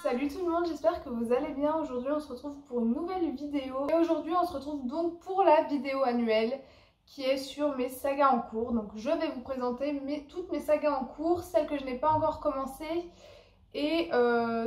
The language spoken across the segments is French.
Salut tout le monde, j'espère que vous allez bien. Aujourd'hui on se retrouve pour une nouvelle vidéo. Et aujourd'hui on se retrouve donc pour la vidéo annuelle qui est sur mes sagas en cours. Donc je vais vous présenter toutes mes sagas en cours, celles que je n'ai pas encore commencées et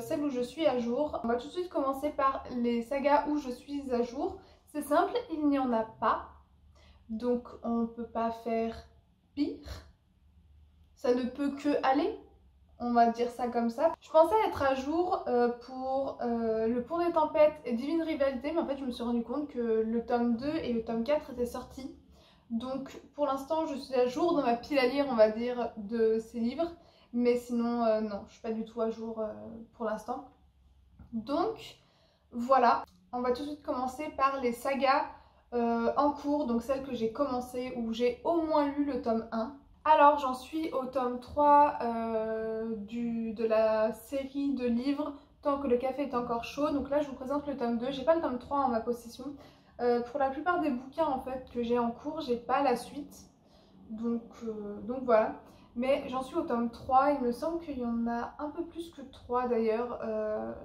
celles où je suis à jour. On va tout de suite commencer par les sagas où je suis à jour. C'est simple, il n'y en a pas. Donc on ne peut pas faire pire. Ça ne peut que aller. On va dire ça comme ça. Je pensais être à jour pour Le Pont des Tempêtes et Divine Rivalité, mais en fait je me suis rendu compte que le tome 2 et le tome 4 étaient sortis. Donc pour l'instant je suis à jour dans ma pile à lire, on va dire, de ces livres. Mais sinon non, je suis pas du tout à jour pour l'instant. Donc voilà, on va tout de suite commencer par les sagas en cours, donc celles que j'ai commencées où j'ai au moins lu le tome 1. Alors j'en suis au tome 3 de la série de livres Tant que le café est encore chaud. Donc là je vous présente le tome 2, j'ai pas le tome 3 en ma possession. Pour la plupart des bouquins en fait que j'ai en cours, j'ai pas la suite. Donc voilà. Mais j'en suis au tome 3, il me semble qu'il y en a un peu plus que 3 d'ailleurs.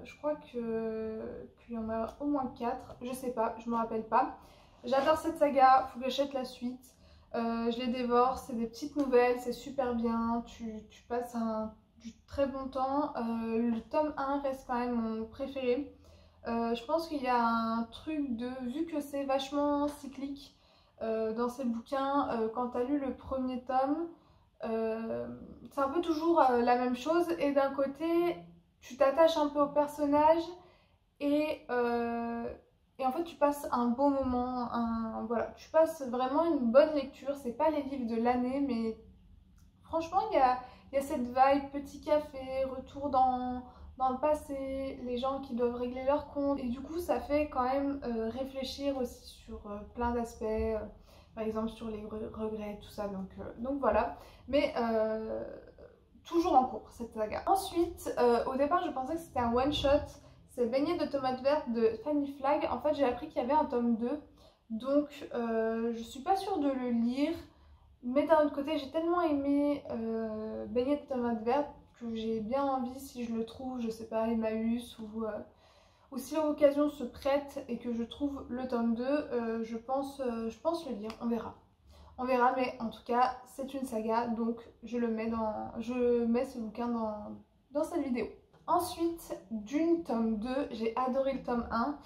Je crois qu'il y en a au moins 4, je sais pas, je me rappelle pas. J'adore cette saga, faut que j'achète la suite. Je les dévore, c'est des petites nouvelles, c'est super bien, tu passes du très bon temps. Le tome 1 reste quand même mon préféré. Je pense qu'il y a un truc vu que c'est vachement cyclique dans ces bouquins, quand tu as lu le premier tome, c'est un peu toujours la même chose et d'un côté tu t'attaches un peu au personnage et en fait tu passes un bon moment, voilà, tu passes vraiment une bonne lecture. C'est pas les livres de l'année, mais franchement il y a cette vibe petit café, retour dans le passé, les gens qui doivent régler leurs comptes, et du coup ça fait quand même réfléchir aussi sur plein d'aspects, par exemple sur les regrets, tout ça, donc voilà. Mais toujours en cours cette saga. Ensuite, au départ je pensais que c'était un one shot. C'est Beignet de tomates vertes de Fanny Flagg. En fait j'ai appris qu'il y avait un tome 2, donc je suis pas sûre de le lire. Mais d'un autre côté, j'ai tellement aimé Beignet de tomates vertes que j'ai bien envie, si je le trouve, je sais pas, Emmaüs ou si l'occasion se prête et que je trouve le tome 2, je pense le lire, on verra. On verra, mais en tout cas, c'est une saga, donc je mets ce bouquin dans cette vidéo. Ensuite, Dune tome 2, j'ai adoré le tome 1.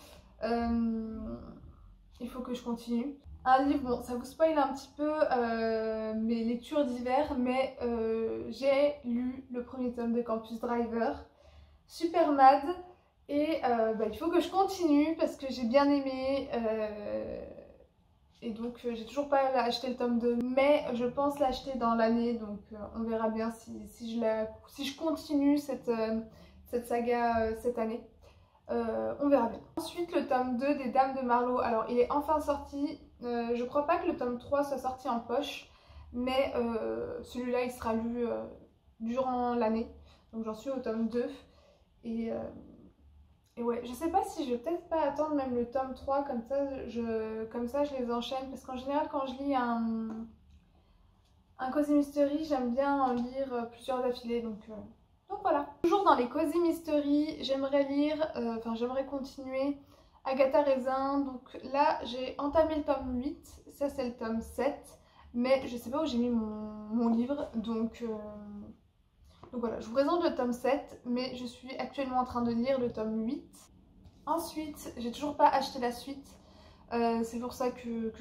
Il faut que je continue. Un livre, bon, ça vous spoil un petit peu mes lectures d'hiver, mais j'ai lu le premier tome de Campus Driver, super mad, et il faut que je continue parce que j'ai bien aimé, et donc j'ai toujours pas acheté le tome 2, mais je pense l'acheter dans l'année, donc on verra bien si je continue cette saga cette année. On verra bien. Ensuite, le tome 2 des Dames de Marlowe. Alors il est enfin sorti. Je crois pas que le tome 3 soit sorti en poche, mais celui-là il sera lu durant l'année. Donc j'en suis au tome 2. Et ouais, je sais pas si je vais peut-être pas attendre même le tome 3, comme ça je les enchaîne. Parce qu'en général quand je lis un Cozy Mystery, j'aime bien en lire plusieurs d'affilée. Donc voilà. Toujours dans les Cozy Mystery, j'aimerais continuer Agatha Raisin. Donc là, j'ai entamé le tome 8, ça c'est le tome 7, mais je sais pas où j'ai mis mon livre, donc voilà, je vous présente le tome 7, mais je suis actuellement en train de lire le tome 8. Ensuite, j'ai toujours pas acheté la suite, c'est pour ça que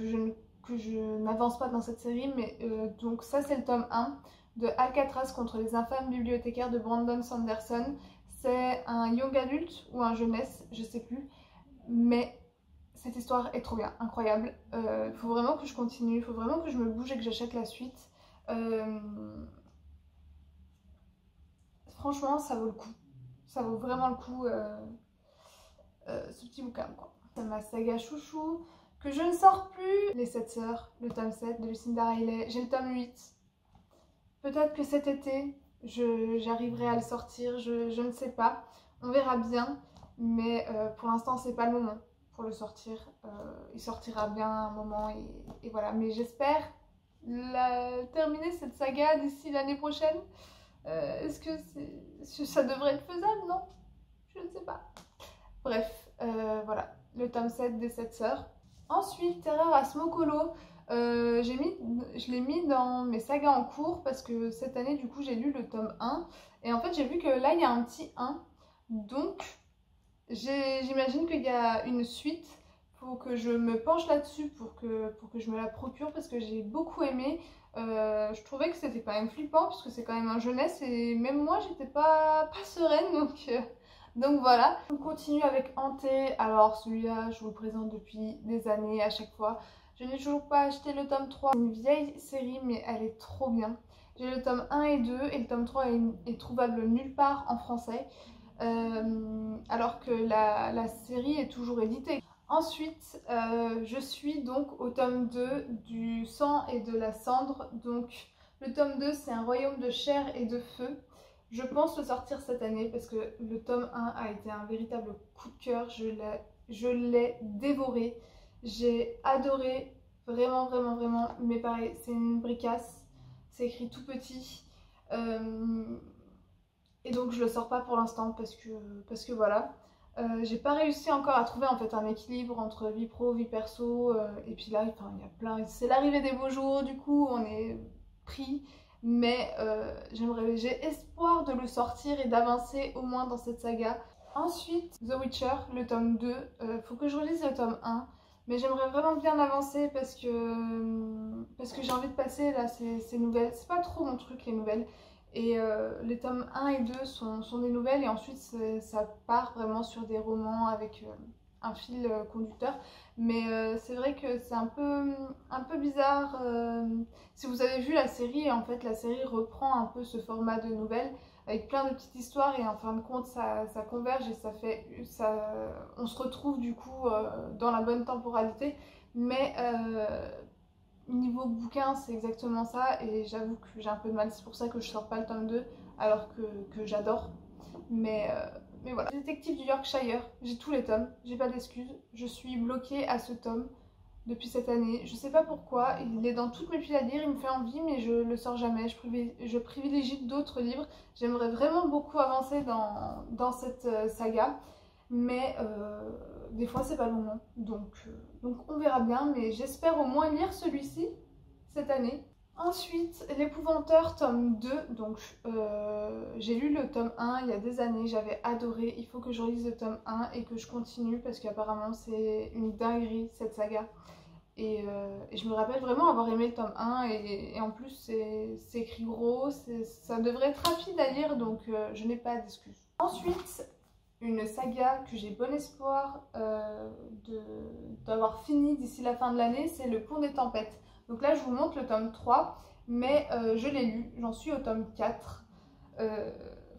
je n'avance pas dans cette série, mais donc ça c'est le tome 1 de Alcatraz contre les infâmes bibliothécaires de Brandon Sanderson. C'est un young adulte ou un jeunesse, je sais plus, mais cette histoire est trop bien, incroyable. Faut vraiment que je continue, faut vraiment que je me bouge et que j'achète la suite. Franchement, ça vaut le coup, ça vaut vraiment le coup, ce petit bouquin, quoi. C'est ma saga chouchou que je ne sors plus. Les 7 sœurs, le tome 7 de Lucinda Riley. J'ai le tome 8. Peut-être que cet été, j'arriverai à le sortir, je ne sais pas. On verra bien, mais pour l'instant, c'est pas le moment pour le sortir. Il sortira bien à un moment et voilà. Mais j'espère terminer cette saga d'ici l'année prochaine. Est-ce que ça devrait être faisable, non? je ne sais pas. Bref, voilà, le tome 7 des 7 sœurs. Ensuite, Terreur à Smokolo, je l'ai mis dans mes sagas en cours parce que cette année, du coup, j'ai lu le tome 1. Et en fait, j'ai vu que là, il y a un petit 1. Donc, j'imagine qu'il y a une suite. Faut que je me penche là-dessus pour que je me la procure parce que j'ai beaucoup aimé. Je trouvais que c'était quand même flippant parce que c'est quand même un jeunesse et même moi, j'étais pas sereine. Donc voilà. On continue avec Hanté. Alors celui-là, je vous le présente depuis des années à chaque fois. Je n'ai toujours pas acheté le tome 3. C'est une vieille série mais elle est trop bien. J'ai le tome 1 et 2 et le tome 3 est trouvable nulle part en français. Alors que la série est toujours éditée. Ensuite, je suis donc au tome 2 du sang et de la cendre. Donc le tome 2 c'est un royaume de chair et de feu. Je pense le sortir cette année parce que le tome 1 a été un véritable coup de cœur. Je l'ai dévoré. J'ai adoré, vraiment, vraiment, vraiment. Mais pareil, c'est une bricasse. C'est écrit tout petit. Et donc je le sors pas pour l'instant parce que voilà. J'ai pas réussi encore à trouver en fait un équilibre entre vie pro, vie perso. Et puis là, enfin, il y a plein. C'est l'arrivée des beaux jours, du coup, on est pris. Mais j'ai espoir de le sortir et d'avancer au moins dans cette saga. Ensuite, The Witcher, le tome 2. Faut que je relise le tome 1. Mais j'aimerais vraiment bien avancer parce que j'ai envie de passer là ces nouvelles. C'est pas trop mon truc les nouvelles. Et les tomes 1 et 2 sont des nouvelles et ensuite ça part vraiment sur des romans avec un fil conducteur. Mais c'est vrai que c'est un peu bizarre. Si vous avez vu la série, en fait la série reprend un peu ce format de nouvelles avec plein de petites histoires et en fin de compte ça converge et on se retrouve du coup dans la bonne temporalité. Mais niveau bouquin, c'est exactement ça et j'avoue que j'ai un peu de mal, c'est pour ça que je sors pas le tome 2 alors que j'adore. Mais voilà. Détective du Yorkshire, j'ai tous les tomes, j'ai pas d'excuses, je suis bloquée à ce tome depuis cette année. Je sais pas pourquoi, il est dans toutes mes piles à lire, il me fait envie mais je le sors jamais, je privilégie d'autres livres. J'aimerais vraiment beaucoup avancer dans cette saga. Mais des fois c'est pas le moment, donc on verra bien, mais j'espère au moins lire celui-ci cette année. Ensuite, L'Épouvanteur tome 2, donc j'ai lu le tome 1 il y a des années, j'avais adoré, il faut que je relise le tome 1 et que je continue parce qu'apparemment c'est une dinguerie cette saga. Et je me rappelle vraiment avoir aimé le tome 1 et en plus c'est écrit gros, ça devrait être rapide à lire donc je n'ai pas d'excuses. Ensuite, une saga que j'ai bon espoir d'avoir fini d'ici la fin de l'année, c'est Le Pont des Tempêtes. Donc là je vous montre le tome 3, mais je l'ai lu, j'en suis au tome 4.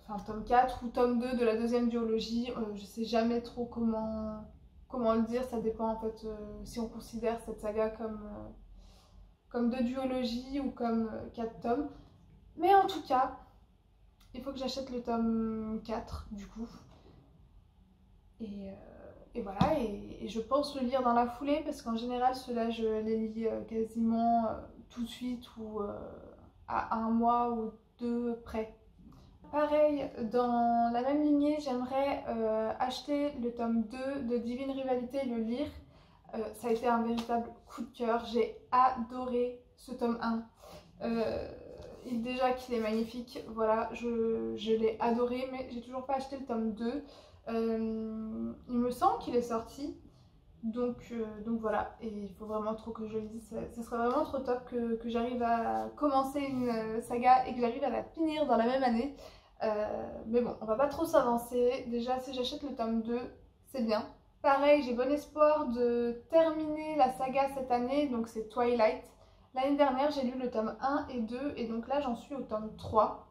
Enfin tome 4 ou tome 2 de la deuxième duologie, je sais jamais trop comment le dire, ça dépend en fait si on considère cette saga comme 2 duologies ou comme 4 tomes. Mais en tout cas, il faut que j'achète le tome 4 du coup. Et voilà, et je pense le lire dans la foulée parce qu'en général ceux-là je les lis quasiment tout de suite ou à un mois ou deux près. Pareil, dans la même lignée, j'aimerais acheter le tome 2 de Divine Rivalité et le lire. Ça a été un véritable coup de cœur, j'ai adoré ce tome 1. Déjà qu'il est magnifique, voilà, je l'ai adoré, mais j'ai toujours pas acheté le tome 2. Il me semble qu'il est sorti, donc voilà, et il faut vraiment trop que je le lise. Ce serait vraiment trop top que j'arrive à commencer une saga et que j'arrive à la finir dans la même année. Mais bon, on va pas trop s'avancer. Déjà, si j'achète le tome 2, c'est bien. Pareil, j'ai bon espoir de terminer la saga cette année, donc c'est Twilight. L'année dernière, j'ai lu le tome 1 et 2, et donc là, j'en suis au tome 3.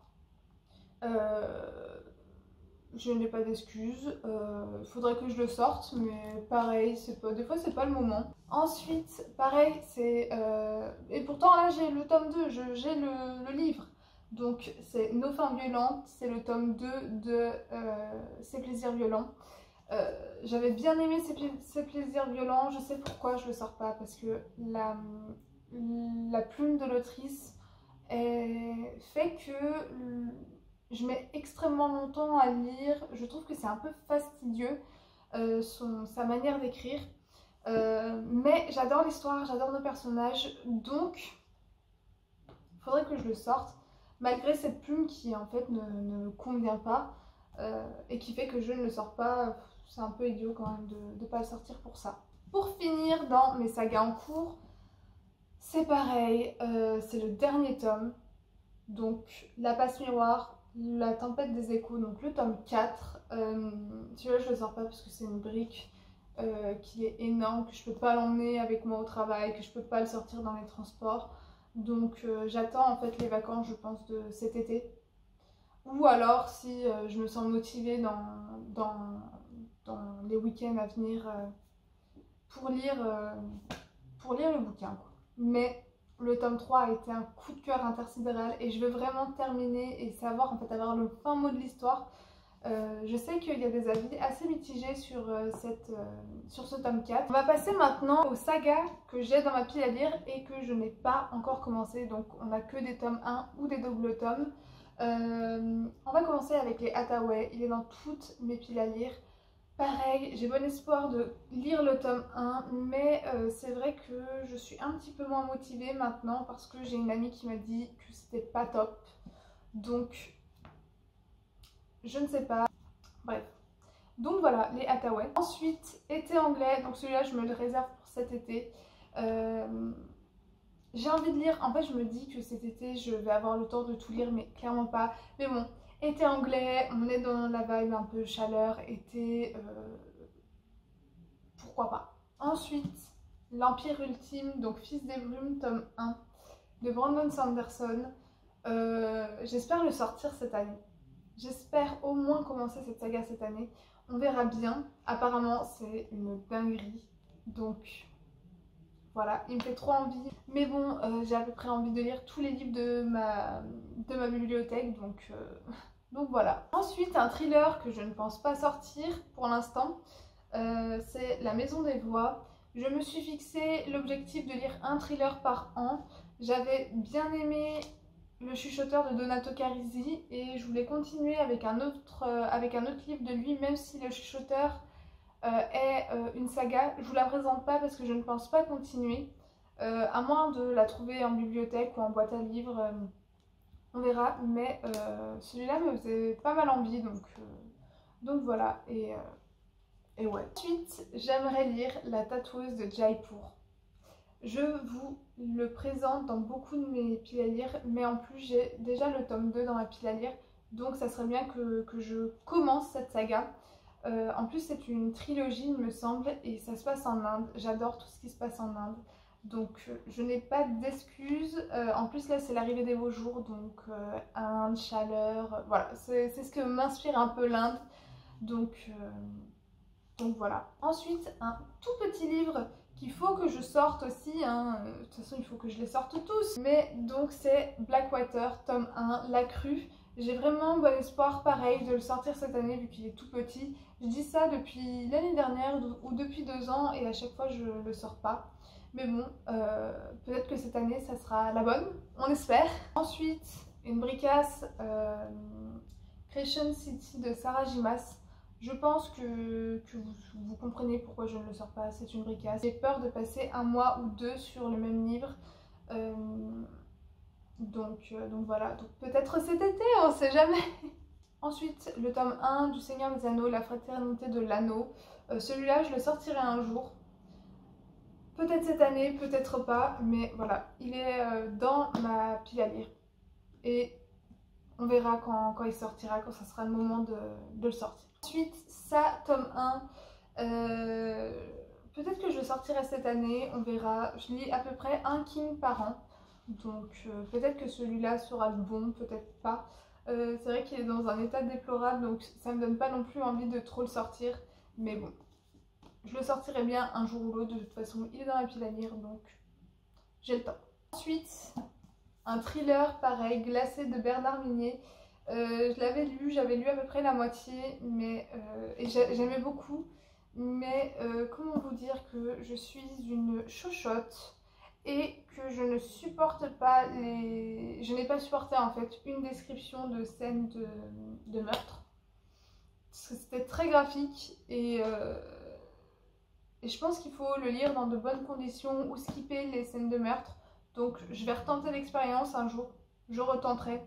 Je n'ai pas d'excuses, il faudrait que je le sorte, mais pareil, des fois c'est pas le moment. Ensuite, pareil, et pourtant là j'ai le tome 2, j'ai le livre. Donc c'est Nos femmes violentes, c'est le tome 2 de Ces plaisirs violents. J'avais bien aimé ces plaisirs violents, je sais pourquoi je le sors pas, parce que la plume de l'autrice fait que je mets extrêmement longtemps à lire, je trouve que c'est un peu fastidieux sa manière d'écrire. Mais j'adore l'histoire, j'adore nos personnages, donc il faudrait que je le sorte, malgré cette plume qui en fait ne me convient pas et qui fait que je ne le sors pas. C'est un peu idiot quand même de ne pas le sortir pour ça. Pour finir dans mes sagas en cours, c'est pareil, c'est le dernier tome, donc La Passe Miroir, La Tempête des Échos, donc le tome 4. Celui-là je le sors pas parce que c'est une brique qui est énorme, que je peux pas l'emmener avec moi au travail, que je peux pas le sortir dans les transports. Donc j'attends en fait les vacances, je pense, de cet été. Ou alors si je me sens motivée dans les week-ends à venir pour lire le bouquin, quoi. Mais le tome 3 a été un coup de cœur intersidéral et je veux vraiment terminer et savoir, en fait, avoir le fin mot de l'histoire. Je sais qu'il y a des avis assez mitigés sur ce tome 4. On va passer maintenant aux sagas que j'ai dans ma pile à lire et que je n'ai pas encore commencé. Donc on n'a que des tomes 1 ou des doubles tomes. On va commencer avec les Hathaway. Il est dans toutes mes piles à lire. Pareil, j'ai bon espoir de lire le tome 1, mais c'est vrai que je suis un petit peu moins motivée maintenant parce que j'ai une amie qui m'a dit que c'était pas top. Donc je ne sais pas. Bref. Donc voilà, les Hathaway. Ensuite, été anglais. Donc celui-là, je me le réserve pour cet été. J'ai envie de lire. En fait, je me dis que cet été, je vais avoir le temps de tout lire, mais clairement pas. Mais bon, été anglais, on est dans la vibe un peu chaleur, été. Pourquoi pas. Ensuite, l'Empire ultime, donc Fils des Brumes, tome 1, de Brandon Sanderson. J'espère le sortir cette année. J'espère au moins commencer cette saga cette année. On verra bien. Apparemment, c'est une dinguerie. Donc, voilà, il me fait trop envie. Mais bon, j'ai à peu près envie de lire tous les livres de ma bibliothèque. Donc voilà. Ensuite, un thriller que je ne pense pas sortir pour l'instant. C'est La Maison des Voix. Je me suis fixé l'objectif de lire un thriller par an. J'avais bien aimé Le Chuchoteur de Donato Carisi et je voulais continuer avec un autre livre de lui, même si Le Chuchoteur est une saga. Je vous la présente pas parce que je ne pense pas continuer, à moins de la trouver en bibliothèque ou en boîte à livres, on verra, mais celui-là me faisait pas mal envie, donc voilà, et ouais. Ensuite, j'aimerais lire La Tatoueuse de Jaipur. Je vous le présente dans beaucoup de mes piles à lire, mais en plus j'ai déjà le tome 2 dans ma pile à lire, donc ça serait bien que je commence cette saga. En plus c'est une trilogie il me semble, et ça se passe en Inde. J'adore tout ce qui se passe en Inde, donc je n'ai pas d'excuses. En plus là c'est l'arrivée des beaux jours, donc Inde, chaleur, voilà, c'est ce que m'inspire un peu l'Inde, donc voilà. Ensuite, un tout petit livre qu'il faut que je sorte aussi, hein. De toute façon il faut que je les sorte tous, mais donc c'est Blackwater, tome 1, La Crue. J'ai vraiment bon espoir, pareil, de le sortir cette année vu qu'il est tout petit. Je dis ça depuis l'année dernière ou depuis 2 ans et à chaque fois je le sors pas. Mais bon, peut-être que cette année ça sera la bonne, on espère. Ensuite, une bricasse, Crescent City de Sarah Jimas. Je pense que vous comprenez pourquoi je ne le sors pas, c'est une bricasse. J'ai peur de passer 1 mois ou 2 sur le même livre. Donc voilà, donc peut-être cet été, on sait jamais. Ensuite, le tome 1 du Seigneur des Anneaux, La Fraternité de l'Anneau. Celui-là, je le sortirai un jour. Peut-être cette année, peut-être pas, mais voilà, il est dans ma pile à lire. Et on verra quand il sortira, quand ça sera le moment de le sortir. Ensuite, ça, tome 1, peut-être que je le sortirai cette année, on verra. Je lis à peu près un King par an, donc peut-être que celui-là sera le bon, peut-être pas. C'est vrai qu'il est dans un état déplorable, donc ça me donne pas non plus envie de trop le sortir, mais bon, je le sortirai bien un jour ou l'autre. De toute façon, il est dans la pile à lire, donc j'ai le temps. Ensuite, un thriller pareil, Glacé de Bernard Minier. Je l'avais lu, j'avais lu à peu près la moitié, mais et j'aimais beaucoup, mais comment vous dire que je suis une chochotte et que je ne supporte pas les... Je n'ai pas supporté en fait une description de scène de meurtre. Parce que c'était très graphique et je pense qu'il faut le lire dans de bonnes conditions ou skipper les scènes de meurtre. Donc je vais retenter l'expérience un jour, je retenterai.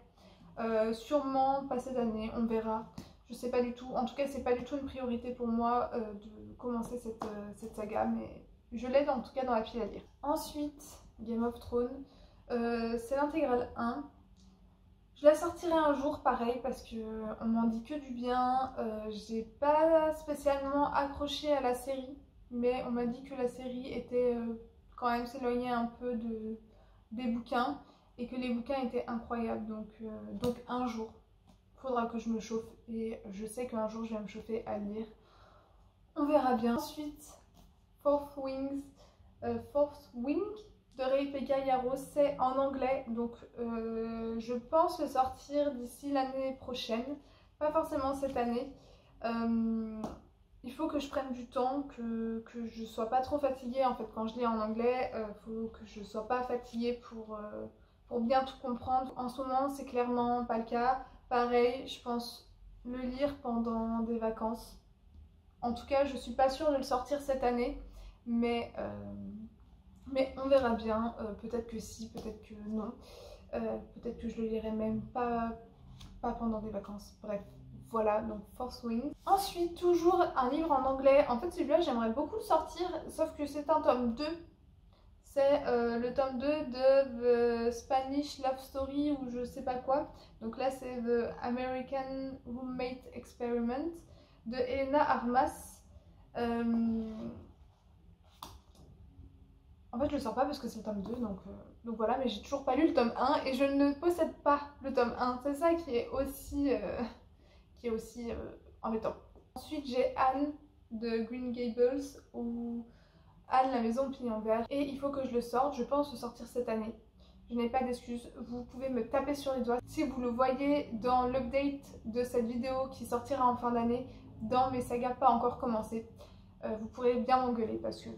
Sûrement pas cette année, on verra. Je sais pas du tout, en tout cas c'est pas du tout une priorité pour moi de commencer cette saga, mais je l'aide en tout cas dans la pile à lire. Ensuite, Game of Thrones, c'est l'intégrale 1. Je la sortirai un jour pareil parce qu'on m'en dit que du bien. J'ai pas spécialement accroché à la série, mais on m'a dit que la série était quand même s'éloignait un peu des bouquins et que les bouquins étaient incroyables. Donc un jour, faudra que je me chauffe et je sais qu'un jour je vais me chauffer à lire. On verra bien. Ensuite, Fourth Wing de Rebecca Yarros, c'est en anglais, donc je pense le sortir d'ici l'année prochaine, pas forcément cette année. Il faut que je prenne du temps, que je sois pas trop fatiguée en fait quand je lis en anglais. Faut que je sois pas fatiguée pour bien tout comprendre. En ce moment c'est clairement pas le cas. Pareil, je pense le lire pendant des vacances. En tout cas je suis pas sûre de le sortir cette année, mais on verra bien. Peut-être que si, peut-être que non. Peut-être que je le lirai même pas pendant des vacances. Bref. Voilà, donc Fourth Wing. Ensuite, toujours un livre en anglais. En fait, celui-là, j'aimerais beaucoup le sortir, sauf que c'est un tome 2. C'est le tome 2 de The Spanish Love Story ou je sais pas quoi. Donc là, c'est The American Roommate Experiment de Elena Armas. En fait, je le sors pas parce que c'est le tome 2, donc voilà. Mais j'ai toujours pas lu le tome 1 et je ne possède pas le tome 1. C'est ça qui est aussi... embêtant. Ensuite j'ai Anne de Green Gables ou Anne la maison au pignon vert et il faut que je le sorte, je pense le sortir cette année. Je n'ai pas d'excuses, vous pouvez me taper sur les doigts. Si vous le voyez dans l'update de cette vidéo qui sortira en fin d'année, dans mes sagas pas encore commencées, vous pourrez bien m'engueuler parce que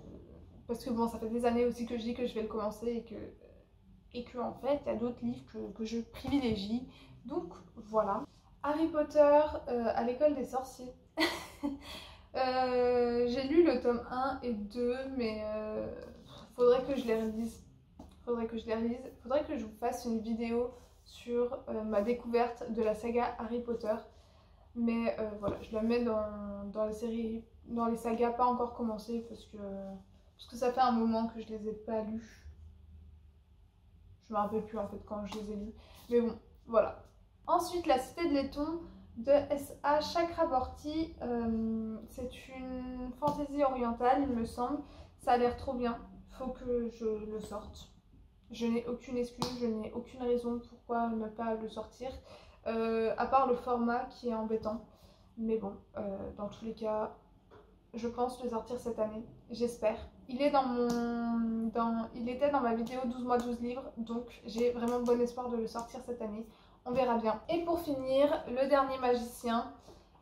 bon, ça fait des années aussi que je dis que je vais le commencer et que en fait il y a d'autres livres que je privilégie. Donc voilà. Harry Potter à l'école des sorciers. J'ai lu le tome 1 et 2, mais faudrait que je les relise. Faudrait que je vous fasse une vidéo sur ma découverte de la saga Harry Potter. Mais voilà, je la mets dans les séries, dans les sagas pas encore commencées parce que ça fait un moment que je les ai pas lus. Je me rappelle plus en fait quand je les ai lus. Mais bon, voilà. Ensuite, La Cité de Laiton de S.A. Chakraborty. C'est une fantaisie orientale, il me semble. Ça a l'air trop bien. Faut que je le sorte. Je n'ai aucune excuse, je n'ai aucune raison pourquoi ne pas le sortir. À part le format qui est embêtant. Mais bon, dans tous les cas, je pense le sortir cette année. J'espère. Il était dans ma vidéo 12 mois 12 livres. Donc j'ai vraiment bon espoir de le sortir cette année. On verra bien. Et pour finir, Le Dernier Magicien.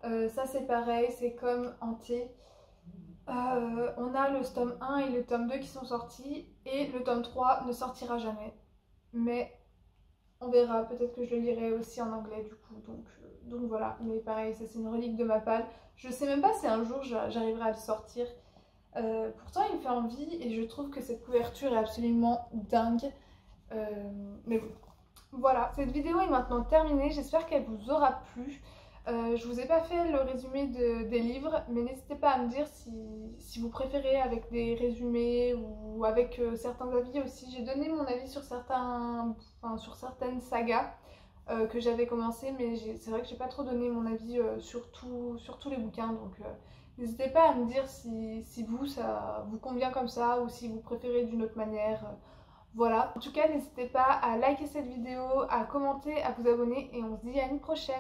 Ça c'est pareil, c'est comme Hanté. On a le tome 1 et le tome 2 qui sont sortis. Et le tome 3 ne sortira jamais. Mais on verra, peut-être que je le lirai aussi en anglais du coup. Donc voilà, mais pareil, ça c'est une relique de ma palle. Je sais même pas si un jour j'arriverai à le sortir. Pourtant il me fait envie et je trouve que cette couverture est absolument dingue. Mais bon. Voilà, cette vidéo est maintenant terminée, j'espère qu'elle vous aura plu. Je vous ai pas fait le résumé des livres, mais n'hésitez pas à me dire si vous préférez avec des résumés ou avec certains avis aussi. J'ai donné mon avis sur certaines sagas que j'avais commencé, mais c'est vrai que j'ai pas trop donné mon avis sur tous les bouquins, donc n'hésitez pas à me dire si vous, ça vous convient comme ça ou si vous préférez d'une autre manière. Voilà, en tout cas n'hésitez pas à liker cette vidéo, à commenter, à vous abonner et on se dit à une prochaine.